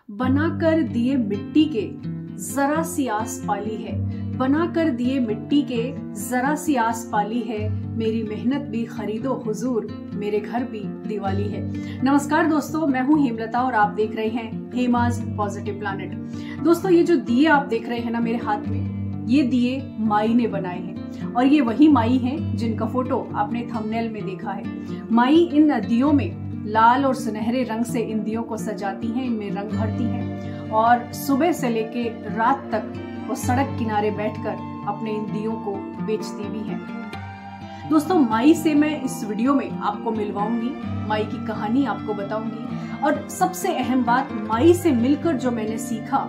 बना कर दिए मिट्टी के जरा सी आस पाली है, बना कर दिए मिट्टी के जरा सी आस पाली है, मेरी मेहनत भी खरीदो हुजूर, मेरे घर भी दिवाली है। नमस्कार दोस्तों, मैं हूं हेमलता और आप देख रहे हैं हेमाज पॉजिटिव प्लैनेट। दोस्तों, ये जो दिए आप देख रहे हैं ना मेरे हाथ में, ये दिए माई ने बनाए हैं और ये वही माई हैं जिनका फोटो आपने थंबनेल में देखा है। माई इन दियों में लाल और सुनहरे रंग से इन दियों को सजाती हैं, इनमें रंग भरती हैं और सुबह से लेके रात तक वो सड़क किनारे बैठकर अपने इन दियों को बेचती भी हैं। दोस्तों, माई से मैं इस वीडियो में आपको मिलवाऊंगी, माई की कहानी आपको बताऊंगी और सबसे अहम बात, माई से मिलकर जो मैंने सीखा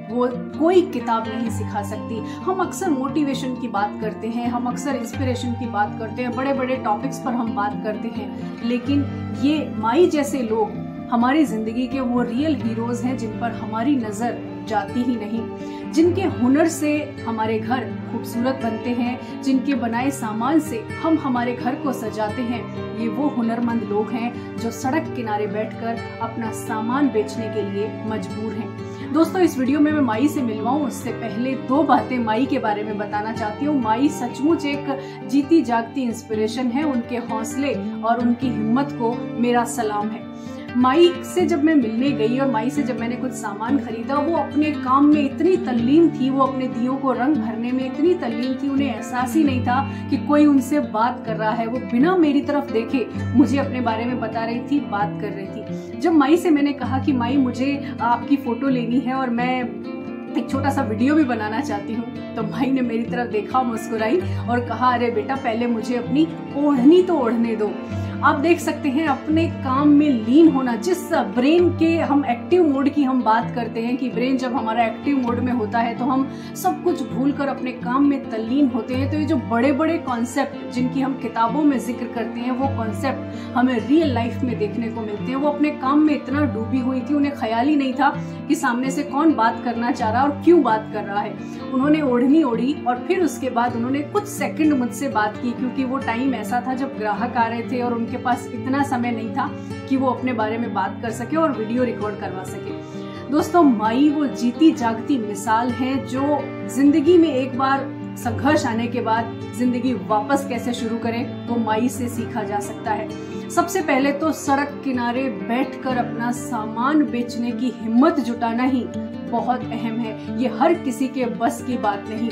वो कोई किताब नहीं सिखा सकती। हम अक्सर मोटिवेशन की बात करते हैं, हम अक्सर इंस्पिरेशन की बात करते हैं, बड़े बड़े टॉपिक्स पर हम बात करते हैं, लेकिन ये माई जैसे लोग हमारी जिंदगी के वो रियल हीरोज हैं जिन पर हमारी नजर जाती ही नहीं, जिनके हुनर से हमारे घर खूबसूरत बनते हैं, जिनके बनाए सामान से हम हमारे घर को सजाते हैं। ये वो हुनरमंद लोग हैं जो सड़क किनारे बैठकर अपना सामान बेचने के लिए मजबूर हैं। दोस्तों, इस वीडियो में मैं माई से मिलवाऊं उससे पहले दो बातें माई के बारे में बताना चाहती हूँ। माई सचमुच एक जीती जागती इंस्पिरेशन है, उनके हौसले और उनकी हिम्मत को मेरा सलाम है। माई से जब मैं मिलने गई और माई से जब मैंने कुछ सामान खरीदा, वो अपने काम में इतनी तल्लीन थी, वो अपने दियों को रंग भरने में इतनी तल्लीन थी, उन्हें एहसास ही नहीं था कि कोई उनसे बात कर रहा है। वो बिना मेरी तरफ देखे मुझे अपने बारे में बता रही थी, बात कर रही थी। जब माई से मैंने कहा कि माई मुझे आपकी फोटो लेनी है और मैं एक छोटा सा वीडियो भी बनाना चाहती हूँ, तो माई ने मेरी तरफ देखा, मुस्कुराई और कहा, अरे बेटा, पहले मुझे अपनी ओढ़नी तो ओढ़ने दो। आप देख सकते हैं अपने काम में लीन होना, जिस ब्रेन के हम एक्टिव मोड की हम बात करते हैं कि ब्रेन जब हमारा एक्टिव मोड में होता है तो हम सब कुछ भूलकर अपने काम में तल्लीन होते हैं। तो ये जो बड़े बड़े कॉन्सेप्ट जिनकी हम किताबों में जिक्र करते हैं, वो कॉन्सेप्ट हमें रियल लाइफ में देखने को मिलते हैं। वो अपने काम में इतना डूबी हुई थी, उन्हें ख्याल ही नहीं था कि सामने से कौन बात करना चाह रहा और क्यों बात कर रहा है। उन्होंने ओढ़नी ओढ़ी और फिर उसके बाद उन्होंने कुछ सेकंड मुझसे बात की, क्योंकि वो टाइम ऐसा था जब ग्राहक आ रहे थे और उनके पास इतना समय नहीं था कि वो अपने बारे में बात कर सके और वीडियो रिकॉर्ड करवा सके। दोस्तों, माई वो जीती जागती मिसाल है जो जिंदगी में एक बार संघर्ष आने के बाद जिंदगी वापस कैसे शुरू करें, तो माई से सीखा जा सकता है। सबसे पहले तो सड़क किनारे बैठकर अपना सामान बेचने की हिम्मत जुटाना ही बहुत अहम है। ये हर किसी के बस की बात नहीं।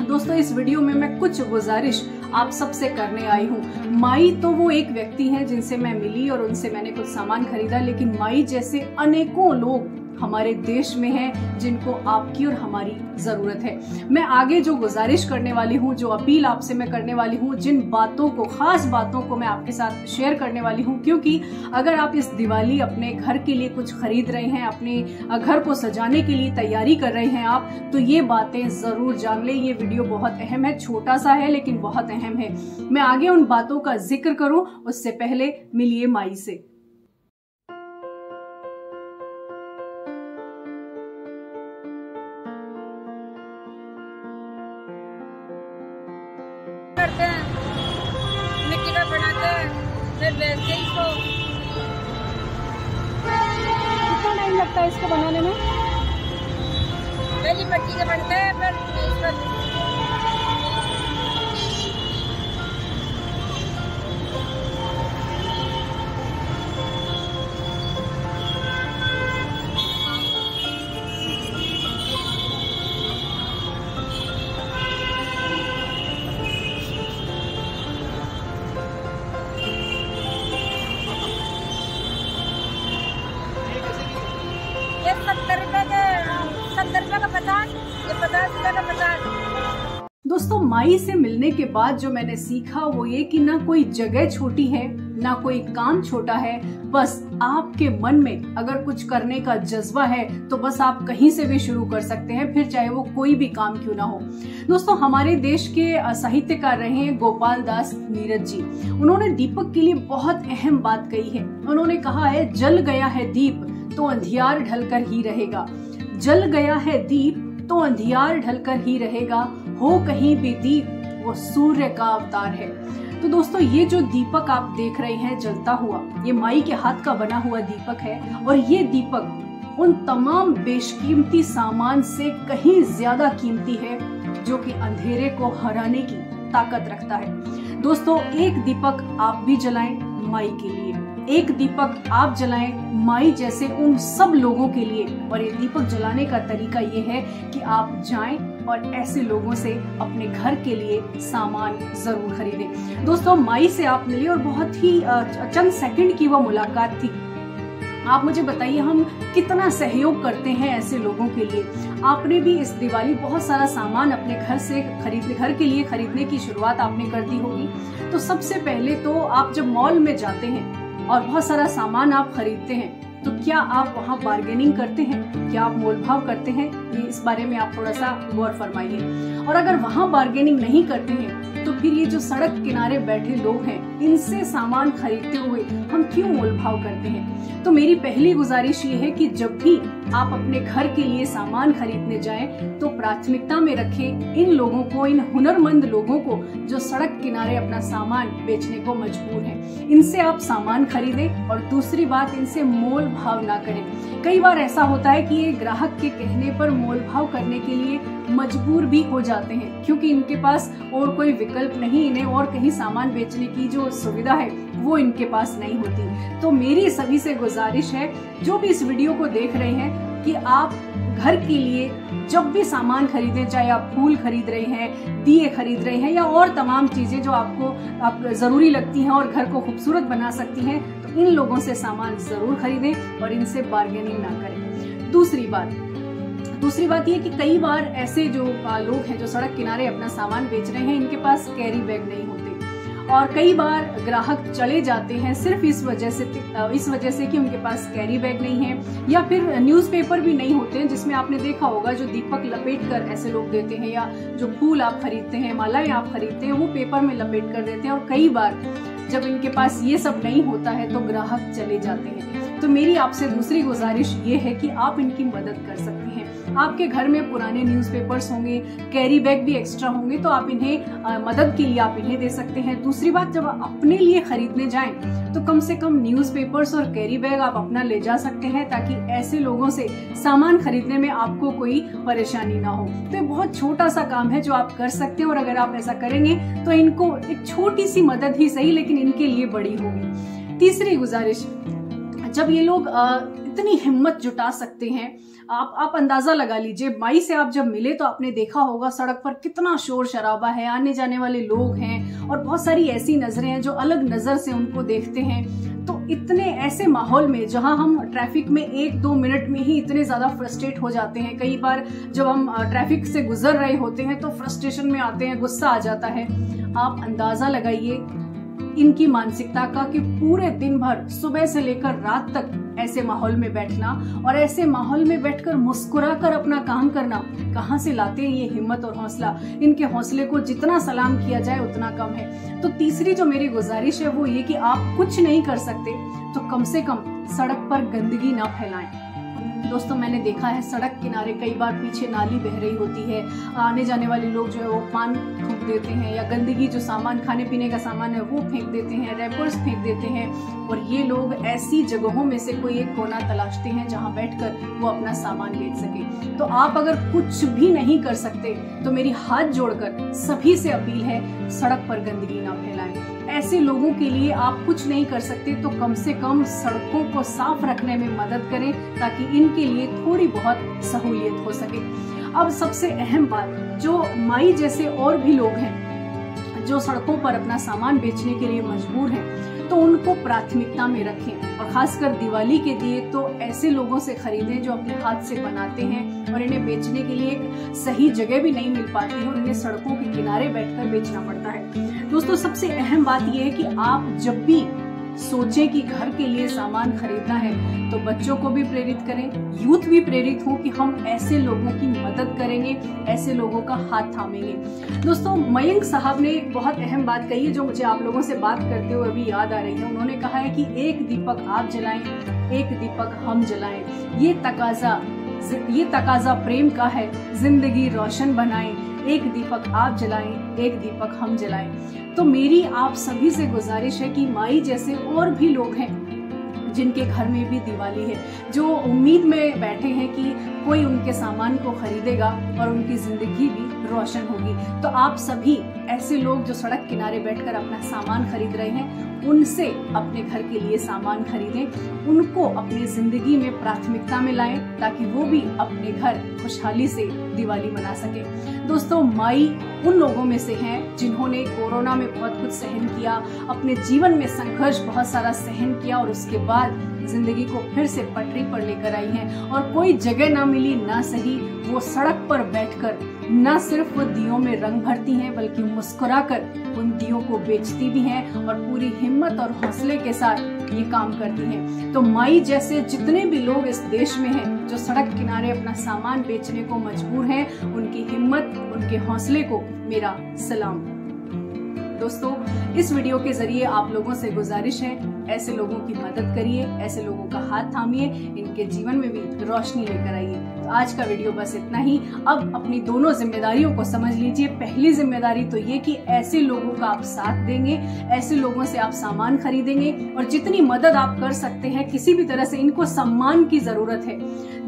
दोस्तों, इस वीडियो में मैं कुछ गुजारिश आप सबसे करने आई हूँ। माई तो वो एक व्यक्ति हैं जिनसे मैं मिली और उनसे मैंने कुछ सामान खरीदा, लेकिन माई जैसे अनेकों लोग हमारे देश में हैं जिनको आपकी और हमारी जरूरत है। मैं आगे जो गुजारिश करने वाली हूँ, जो अपील आपसे मैं करने वाली हूँ, जिन बातों को, खास बातों को मैं आपके साथ शेयर करने वाली हूँ, क्योंकि अगर आप इस दिवाली अपने घर के लिए कुछ खरीद रहे हैं, अपने घर को सजाने के लिए तैयारी कर रहे हैं आप, तो ये बातें जरूर जान लें। ये वीडियो बहुत अहम है, छोटा सा है लेकिन बहुत अहम है। मैं आगे उन बातों का जिक्र करूं उससे पहले मिलिए माई से। करते हैं, मिट्टी का बनाते हैं, फिर बेचते हैं इसको। कितना टाइम लगता है इसको बनाने में? पहले मिट्टी के बनते हैं, फिर इसको ये 70 रुपए का 50, ये 50 रुपए का 50। दोस्तों, माई से मिलने के बाद जो मैंने सीखा वो ये कि ना कोई जगह छोटी है, ना कोई काम छोटा है। बस आपके मन में अगर कुछ करने का जज्बा है तो बस आप कहीं से भी शुरू कर सकते हैं, फिर चाहे वो कोई भी काम क्यों ना हो। दोस्तों, हमारे देश के साहित्यकार रहे हैं गोपाल दास नीरज जी। उन्होंने दीपक के लिए बहुत अहम बात कही है। उन्होंने कहा है, जल गया है दीप तो अंधियार ढलकर ही रहेगा। जल गया है दीप तो अंधियार ढलकर ही रहेगा, हो कहीं भी दीप वो सूर्य का अवतार है। तो दोस्तों, ये जो दीपक आप देख रहे हैं जलता हुआ, ये माई के हाथ का बना हुआ दीपक है और ये दीपक उन तमाम बेशकीमती सामान से कहीं ज्यादा कीमती है जो कि अंधेरे को हराने की ताकत रखता है। दोस्तों, एक दीपक आप भी जलाएं माई के लिए, एक दीपक आप जलाएं माई जैसे उन सब लोगों के लिए। और ये दीपक जलाने का तरीका ये है कि आप जाएं और ऐसे लोगों से अपने घर के लिए सामान जरूर खरीदें। दोस्तों, माई से आप मिले और बहुत ही चंद सेकंड की वो मुलाकात थी। आप मुझे बताइए हम कितना सहयोग करते हैं ऐसे लोगों के लिए। आपने भी इस दिवाली बहुत सारा सामान अपने घर के लिए खरीदने की शुरुआत आपने कर दी होगी। तो सबसे पहले तो आप जब मॉल में जाते हैं और बहुत सारा सामान आप खरीदते हैं तो क्या आप वहाँ बार्गेनिंग करते हैं, क्या आप मोल भाव करते हैं? ये इस बारे में आप थोड़ा सा गौर फरमाइए। और अगर वहाँ बार्गेनिंग नहीं करते हैं तो फिर ये जो सड़क किनारे बैठे लोग हैं इनसे सामान खरीदते हुए हम क्यों मोल भाव करते हैं? तो मेरी पहली गुजारिश ये है कि जब भी आप अपने घर के लिए सामान खरीदने जाएं तो प्राथमिकता में रखें इन लोगों को, इन हुनरमंद लोगों को जो सड़क किनारे अपना सामान बेचने को मजबूर हैं। इनसे आप सामान खरीदें और दूसरी बात, इनसे मोल भाव ना करें। कई बार ऐसा होता है कि ये ग्राहक के कहने पर मोल भाव करने के लिए मजबूर भी हो जाते हैं क्योंकि इनके पास और कोई विकल्प नहीं, इन्हें और कहीं सामान बेचने की जो सुविधा है वो इनके पास नहीं होती। तो मेरी सभी से गुजारिश है जो भी इस वीडियो को देख रहे हैं कि आप घर के लिए जब भी सामान खरीदें, चाहे आप फूल खरीद रहे हैं, दिए खरीद रहे हैं या और तमाम चीजें जो आपको जरूरी लगती हैं और घर को खूबसूरत बना सकती हैं, तो इन लोगों से सामान जरूर खरीदें और इनसे बार्गेनिंग ना करें। दूसरी बात ये कि कई बार ऐसे जो लोग हैं जो सड़क किनारे अपना सामान बेच रहे हैं, इनके पास कैरी बैग नहीं होते और कई बार ग्राहक चले जाते हैं सिर्फ इस वजह से कि उनके पास कैरी बैग नहीं है या फिर न्यूज़पेपर भी नहीं होते हैं, जिसमें आपने देखा होगा जो दीपक लपेट कर ऐसे लोग देते हैं या जो फूल आप खरीदते हैं, मालाएं आप खरीदते हैं, वो पेपर में लपेट कर देते हैं। और कई बार जब इनके पास ये सब नहीं होता है तो ग्राहक चले जाते हैं। तो मेरी आपसे दूसरी गुजारिश ये है कि आप इनकी मदद कर सकते हैं। आपके घर में पुराने न्यूज़पेपर्स होंगे, कैरी बैग भी एक्स्ट्रा होंगे, तो आप इन्हें मदद के लिए आप इन्हें दे सकते हैं। दूसरी बात, जब आप अपने लिए खरीदने जाएं तो कम से कम न्यूज़पेपर्स और कैरी बैग आप अपना ले जा सकते हैं ताकि ऐसे लोगों से सामान खरीदने में आपको कोई परेशानी ना हो। तो ये बहुत छोटा सा काम है जो आप कर सकते हैं और अगर आप ऐसा करेंगे तो इनको एक छोटी सी मदद ही सही लेकिन इनके लिए बड़ी होगी। तीसरी गुजारिश, जब ये लोग इतनी हिम्मत जुटा सकते हैं, आप अंदाजा लगा लीजिए, माई से आप जब मिले तो आपने देखा होगा सड़क पर कितना शोर शराबा है, आने जाने वाले लोग हैं और बहुत सारी ऐसी नजरें हैं जो अलग नजर से उनको देखते हैं। तो इतने ऐसे माहौल में जहां हम ट्रैफिक में 1-2 मिनट में ही इतने ज्यादा फ्रस्ट्रेट हो जाते हैं, कई बार जब हम ट्रैफिक से गुजर रहे होते हैं तो फ्रस्ट्रेशन में आते हैं, गुस्सा आ जाता है। आप अंदाजा लगाइए इनकी मानसिकता का कि पूरे दिन भर सुबह से लेकर रात तक ऐसे माहौल में बैठना और ऐसे माहौल में बैठकर मुस्कुराकर अपना काम करना, कहाँ से लाते हैं ये हिम्मत और हौसला? इनके हौसले को जितना सलाम किया जाए उतना कम है। तो तीसरी जो मेरी गुजारिश है वो ये कि आप कुछ नहीं कर सकते तो कम से कम सड़क पर गंदगी ना फैलाएं। दोस्तों, मैंने देखा है सड़क किनारे कई बार पीछे नाली बह रही होती है, आने जाने वाले लोग जो है वो पान थूक देते हैं या गंदगी जो सामान, खाने पीने का सामान है वो फेंक देते हैं, रैपर्स फेंक देते हैं और ये लोग ऐसी जगहों में से कोई एक कोना तलाशते हैं जहां बैठकर वो अपना सामान बेच सके। तो आप अगर कुछ भी नहीं कर सकते तो मेरी हाथ जोड़कर सभी से अपील है, सड़क पर गंदगी ना फैलाएं। ऐसे लोगों के लिए आप कुछ नहीं कर सकते तो कम से कम सड़कों को साफ रखने में मदद करें ताकि इनके लिए थोड़ी बहुत सहूलियत हो सके। अब सबसे अहम बात, जो माई जैसे और भी लोग हैं जो सड़कों पर अपना सामान बेचने के लिए मजबूर हैं, तो उनको प्राथमिकता में रखें और खासकर दिवाली के दिए तो ऐसे लोगों से खरीदें जो अपने हाथ से बनाते हैं और इन्हें बेचने के लिए एक सही जगह भी नहीं मिल पाती है और इन्हें सड़कों के किनारे बैठकर बेचना पड़ता है। दोस्तों, सबसे अहम बात यह है कि आप जब भी सोचें कि घर के लिए सामान खरीदना है तो बच्चों को भी प्रेरित करें, यूथ भी प्रेरित हो कि हम ऐसे लोगों की मदद करेंगे, ऐसे लोगों का हाथ थामेंगे। दोस्तों, मयंक साहब ने एक बहुत अहम बात कही है जो मुझे आप लोगों से बात करते हुए अभी याद आ रही है। उन्होंने कहा है कि एक दीपक आप जलाएं, एक दीपक हम जलाएं। ये तकाजा प्रेम का है, जिंदगी रोशन बनाएं। एक दीपक आप जलाएं, एक दीपक हम जलाएं। तो मेरी आप सभी से गुजारिश है कि माई जैसे और भी लोग हैं जिनके घर में भी दिवाली है, जो उम्मीद में बैठे हैं कि कोई उनके सामान को खरीदेगा और उनकी जिंदगी भी रोशन होगी। तो आप सभी ऐसे लोग जो सड़क किनारे बैठकर अपना सामान खरीद रहे हैं, उनसे अपने घर के लिए सामान खरीदें, उनको अपनी जिंदगी में प्राथमिकता में लाएं ताकि वो भी अपने घर खुशहाली से दिवाली मना सके। दोस्तों, माई उन लोगों में से हैं जिन्होंने कोरोना में बहुत कुछ सहन किया, अपने जीवन में संघर्ष बहुत सारा सहन किया और उसके बाद जिंदगी को फिर से पटरी पर लेकर आई हैं। और कोई जगह ना मिली ना सही, वो सड़क पर बैठकर न सिर्फ वो दियों में रंग भरती हैं बल्कि मुस्कुराकर उन दियों को बेचती भी हैं और पूरी हिम्मत और हौसले के साथ ये काम करती हैं। तो माई जैसे जितने भी लोग इस देश में हैं जो सड़क किनारे अपना सामान बेचने को मजबूर हैं, उनकी हिम्मत, उनके हौसले को मेरा सलाम। दोस्तों, इस वीडियो के जरिए आप लोगों से गुजारिश है, ऐसे लोगों की मदद करिए, ऐसे लोगों का हाथ थामिए, इनके जीवन में भी रोशनी लेकर आइए। तो आज का वीडियो बस इतना ही। अब अपनी दोनों जिम्मेदारियों को समझ लीजिए। पहली जिम्मेदारी तो ये कि ऐसे लोगों का आप साथ देंगे, ऐसे लोगों से आप सामान खरीदेंगे और जितनी मदद आप कर सकते हैं किसी भी तरह से, इनको सम्मान की जरूरत है।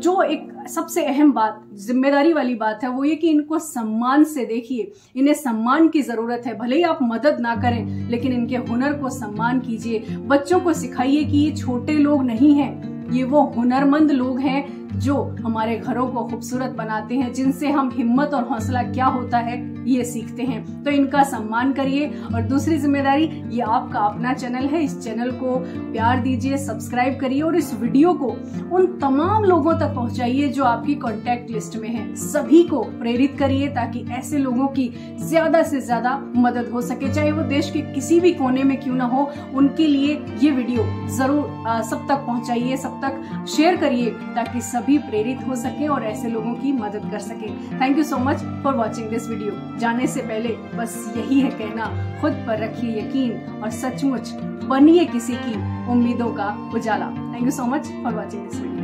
जो एक सबसे अहम बात, जिम्मेदारी वाली बात है, वो ये कि इनको सम्मान से देखिए, इन्हें सम्मान की जरूरत है। भले ही आप मदद ना करें लेकिन इनके हुनर को सम्मान कीजिए। बच्चों को सिखाइए कि ये छोटे लोग नहीं हैं, ये वो हुनरमंद लोग हैं जो हमारे घरों को खूबसूरत बनाते हैं, जिनसे हम हिम्मत और हौसला क्या होता है ये सीखते हैं। तो इनका सम्मान करिए। और दूसरी जिम्मेदारी, ये आपका अपना चैनल है, इस चैनल को प्यार दीजिए, सब्सक्राइब करिए और इस वीडियो को उन तमाम लोगों तक पहुंचाइए जो आपकी कॉन्टैक्ट लिस्ट में हैं। सभी को प्रेरित करिए ताकि ऐसे लोगों की ज्यादा से ज्यादा मदद हो सके, चाहे वो देश के किसी भी कोने में क्यों ना हो। उनके लिए ये वीडियो जरूर सब तक पहुंचाइए, सब तक शेयर करिए ताकि सभी प्रेरित हो सके और ऐसे लोगों की मदद कर सके। Thank you so much for watching this video. जाने से पहले बस यही है कहना, खुद पर रखिए यकीन और सचमुच बनिए किसी की उम्मीदों का उजाला। Thank you so much for watching this video.